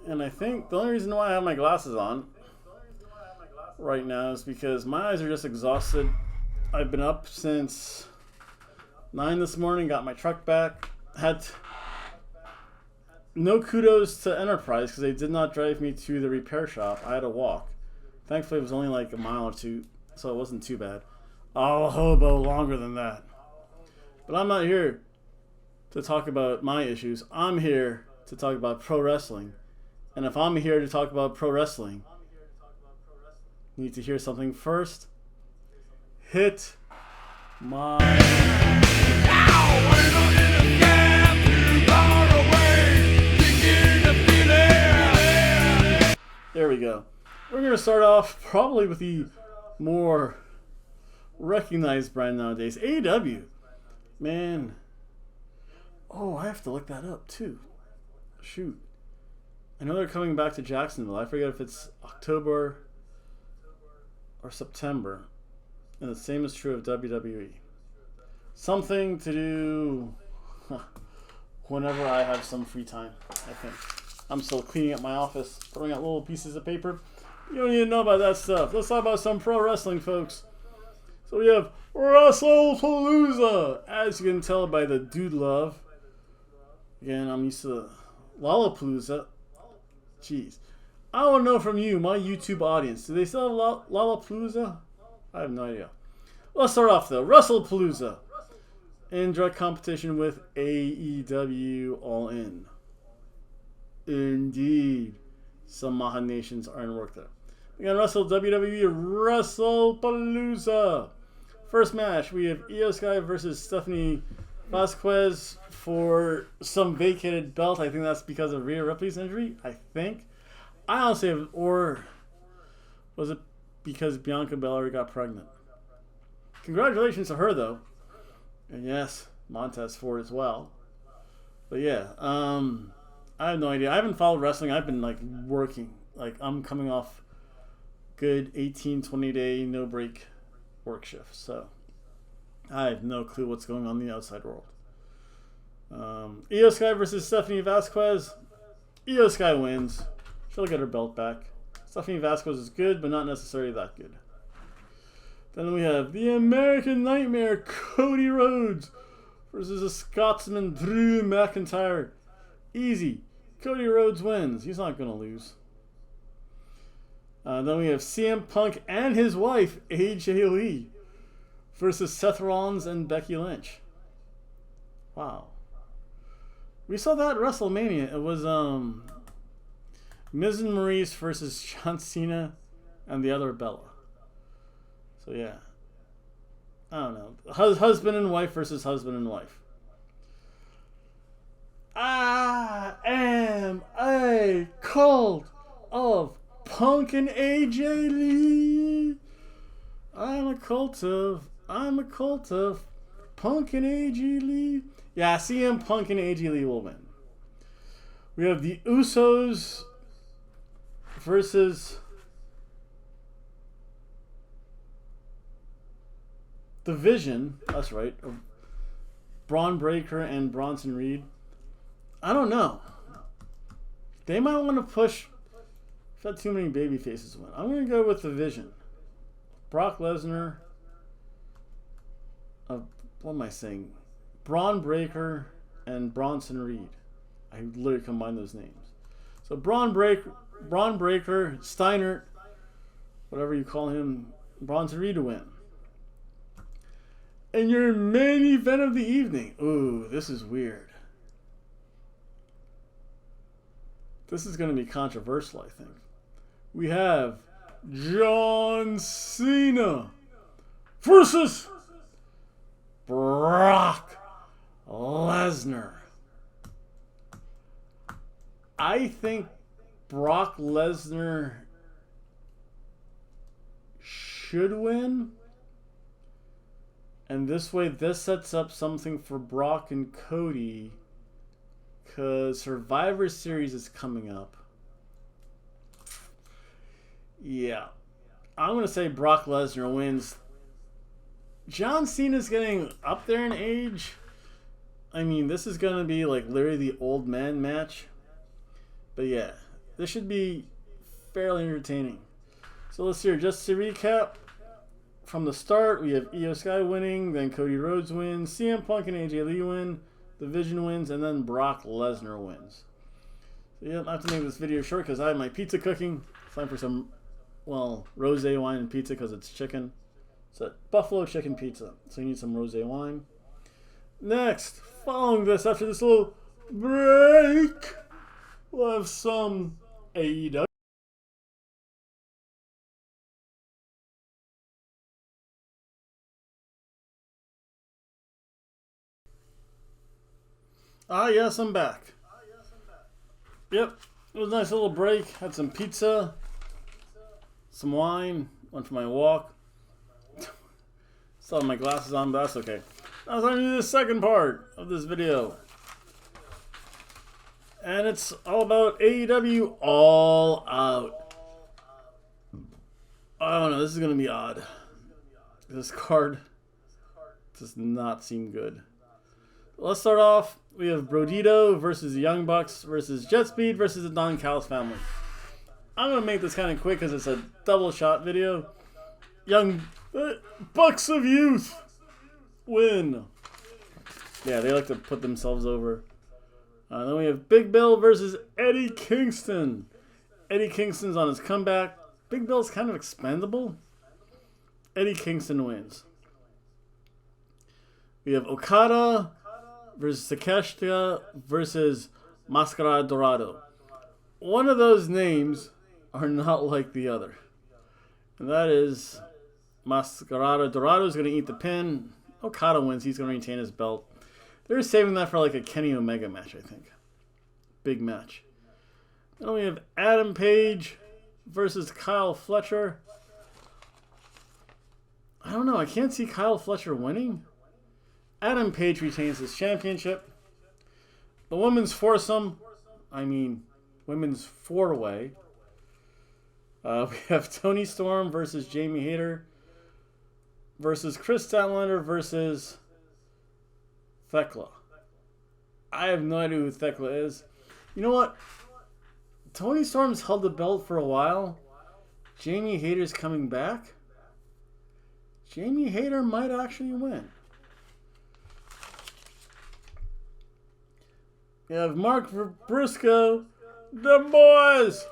And I think the only reason why I have my glasses on right now is because my eyes are just exhausted. I've been up since 9 this morning, got my truck back. No kudos to Enterprise because they did not drive me to the repair shop. I had to walk. Thankfully, it was only like a mile or two, so it wasn't too bad. I'll hobo longer than that. But I'm not here to talk about my issues. I'm here to talk about pro wrestling. And if I'm here to talk about pro wrestling, you need to hear something first. Hit my... There we go. We're going to start off probably with the more recognized brand nowadays. AEW. Man. Oh, I have to look that up too. Shoot. I know they're coming back to Jacksonville. I forget if it's October or September. And the same is true of WWE. Something to do whenever I have some free time, I think. I'm still cleaning up my office, throwing out little pieces of paper. You don't need to know about that stuff. Let's talk about some pro wrestling, folks. So we have Wrestlepalooza, as you can tell by the dude love. Again, I'm used to Lollapalooza. Jeez. I want to know from you, my YouTube audience, do they still have Lollapalooza? I have no idea. Let's start off though. Wrestlepalooza. In direct competition with AEW All In. Indeed. Some Maha Nations are in work there. We got WWE Wrestlepalooza. First match, we have Io Sky versus Stephanie Vasquez for some vacated belt. I think that's because of Rhea Ripley's injury. I think. I honestly have, or was it because Bianca Belair got pregnant? Congratulations to her though. And yes, Montez Ford as well. But yeah, I have no idea. I haven't followed wrestling. I've been like working. Like I'm coming off good 18, 20 day no break work shift. So I have no clue what's going on in the outside world. Io Sky versus Stephanie Vasquez. Io Sky wins. She'll get her belt back. Stephanie Vasquez is good, but not necessarily that good. Then we have the American Nightmare, Cody Rhodes versus the Scotsman, Drew McIntyre. Easy. Cody Rhodes wins. He's not going to lose. Then we have CM Punk and his wife, AJ Lee, versus Seth Rollins and Becky Lynch. Wow. We saw that at WrestleMania. It was Miz and Maurice versus John Cena and the other Bella. So yeah. I don't know. Husband and wife versus husband and wife. I am a cult of Punk and AJ Lee. I'm a cult of Punk and AJ Lee. Yeah, CM Punk and AJ Lee will win. We have the Usos versus the Vision. That's right. Braun Breaker and Bronson Reed. I don't know. They might want to push. I've had too many baby faces win. I'm going to go with the Vision. Brock Lesnar. What am I saying? Braun Breaker and Bronson Reed. I literally combined those names. So Braun Breaker, Steiner, whatever you call him, Bronson Reed to win. And your main event of the evening. Ooh, this is weird. This is going to be controversial, I think. We have John Cena versus Brock Lesnar. I think Brock Lesnar should win. And this way, this sets up something for Brock and Cody. Because Survivor Series is coming up. Yeah. I'm going to say Brock Lesnar wins. John Cena's getting up there in age. I mean, this is going to be like literally the old man match. But yeah, this should be fairly entertaining. So let's hear, just to recap, from the start, we have Io Sky winning, then Cody Rhodes wins, CM Punk and AJ Lee win, Division wins, and then Brock Lesnar wins. So yeah, I have to make this video short because I have my pizza cooking. It's time for some, well, rosé wine and pizza because it's chicken. It's a buffalo chicken pizza, so you need some rosé wine. Next, following this, after this little break, we'll have some AEW. Ah, yes, I'm back. Yep, it was a nice little break. Had some pizza, some wine, went for my walk. Still have my glasses on, but that's okay. Now it's time to do the second part of this video. And it's all about AEW All Out. I don't know, this is going to be odd. This card does not seem good. Let's start off. We have Brodito versus the Young Bucks versus Jet Speed versus the Don Callis family. I'm going to make this kind of quick because it's a double shot video. Young Bucks of Youth win. Yeah, they like to put themselves over. Then we have Big Bill versus Eddie Kingston. Eddie Kingston's on his comeback. Big Bill's kind of expendable. Eddie Kingston wins. We have Okada versus Takeshita versus Mascara Dorado. One of those names are not like the other. And that is Mascara Dorado is going to eat the pin. Okada wins. He's going to retain his belt. They're saving that for like a Kenny Omega match, I think. Big match. Then we have Adam Page versus Kyle Fletcher. I don't know. I can't see Kyle Fletcher winning. Adam Page retains his championship. The women's foursome, women's four-way. We have Toni Storm versus Jamie Hayter versus Chris Statlander versus Thekla. I have no idea who Thekla is. You know what? Toni Storm's held the belt for a while. Jamie Hayter's coming back. Jamie Hayter might actually win. We have Mark Briscoe, the boys,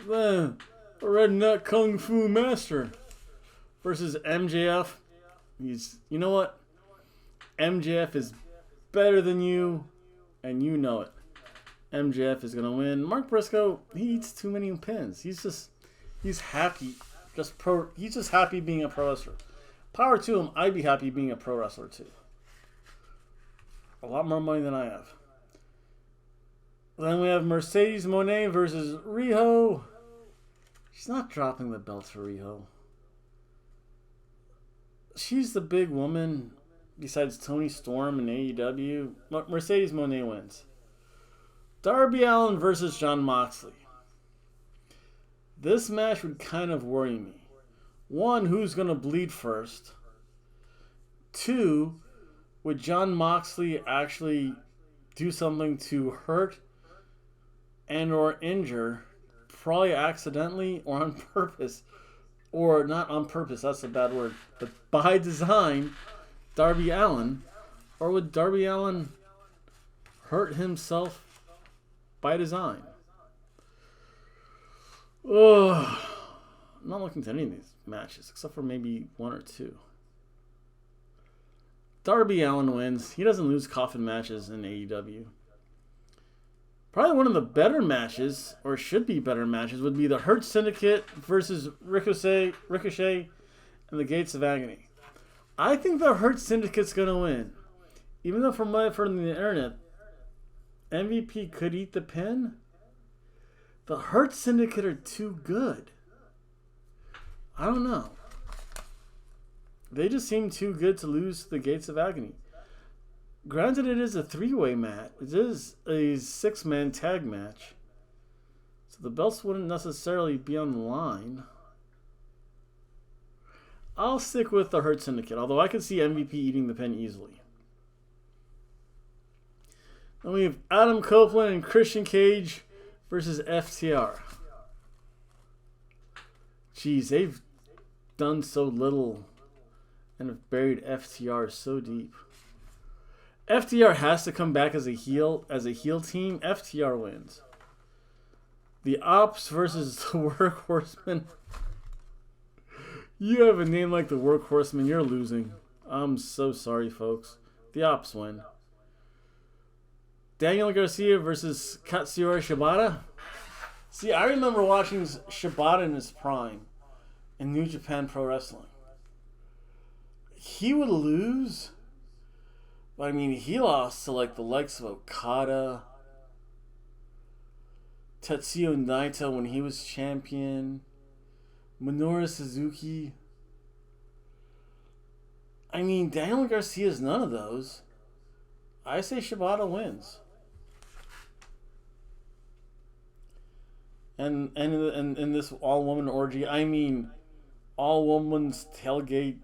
the redneck kung fu master, versus MJF. You know what? MJF is better than you, and you know it. MJF is gonna win. Mark Briscoe, he eats too many pins. He's happy, he's just happy being a pro wrestler. Power to him. I'd be happy being a pro wrestler too. A lot more money than I have. Then we have Mercedes Moné versus Riho. She's not dropping the belt for Riho. She's the big woman besides Toni Storm and AEW. Mercedes Moné wins. Darby Allin versus Jon Moxley. This match would kind of worry me. One, who's going to bleed first? Two, would Jon Moxley actually do something to hurt and or injure, probably accidentally or on purpose, or not on purpose, that's a bad word, but by design, Darby Allin? Or would Darby Allin hurt himself by design? Oh, I'm not looking to any of these matches, except for maybe one or two. Darby Allin wins. He doesn't lose coffin matches in AEW. Probably one of the better matches, or should be better matches, would be the Hurt Syndicate versus Ricochet and the Gates of Agony. I think the Hurt Syndicate's going to win. Even though from what I've heard on the internet, MVP could eat the pin. The Hurt Syndicate are too good. I don't know. They just seem too good to lose the Gates of Agony. Granted, it is a three-way match. It is a six-man tag match. So the belts wouldn't necessarily be on the line. I'll stick with the Hurt Syndicate, although I could see MVP eating the pin easily. Then we have Adam Copeland and Christian Cage versus FTR. Jeez, they've done so little and have buried FTR so deep. FTR has to come back as a heel team. FTR wins. The Ops versus the Workhorsemen. You have a name like the Workhorsemen, you're losing. I'm so sorry, folks. The Ops win. Daniel Garcia versus Katsuyori Shibata. See, I remember watching Shibata in his prime in New Japan Pro Wrestling. He would lose, but I mean, he lost to like the likes of Okada, Tetsuya Naito when he was champion, Minoru Suzuki. I mean, Daniel Garcia is none of those. I say Shibata wins. And in this all-woman orgy, I mean all-women's tailgate,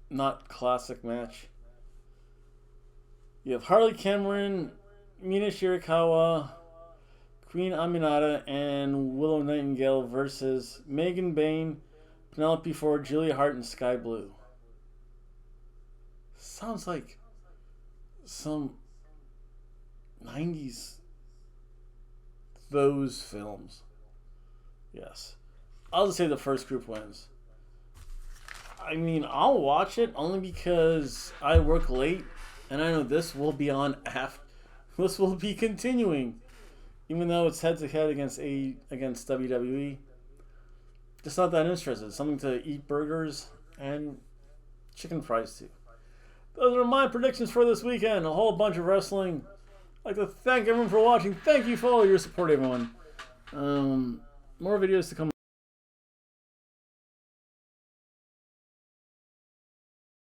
not classic match. You have Harley Cameron, Mina Shirakawa, Queen Aminata, and Willow Nightingale versus Megan Bayne, Penelope Ford, Julia Hart, and Sky Blue. Sounds like some 90s those films. Yes. I'll just say the first group wins. I mean, I'll watch it only because I work late and I know this will be on after. This will be continuing. Even though it's head to head against WWE. Just not that interested. Something to eat burgers and chicken fries too. Those are my predictions for this weekend. A whole bunch of wrestling. I'd like to thank everyone for watching. Thank you for all your support, everyone. More videos to come.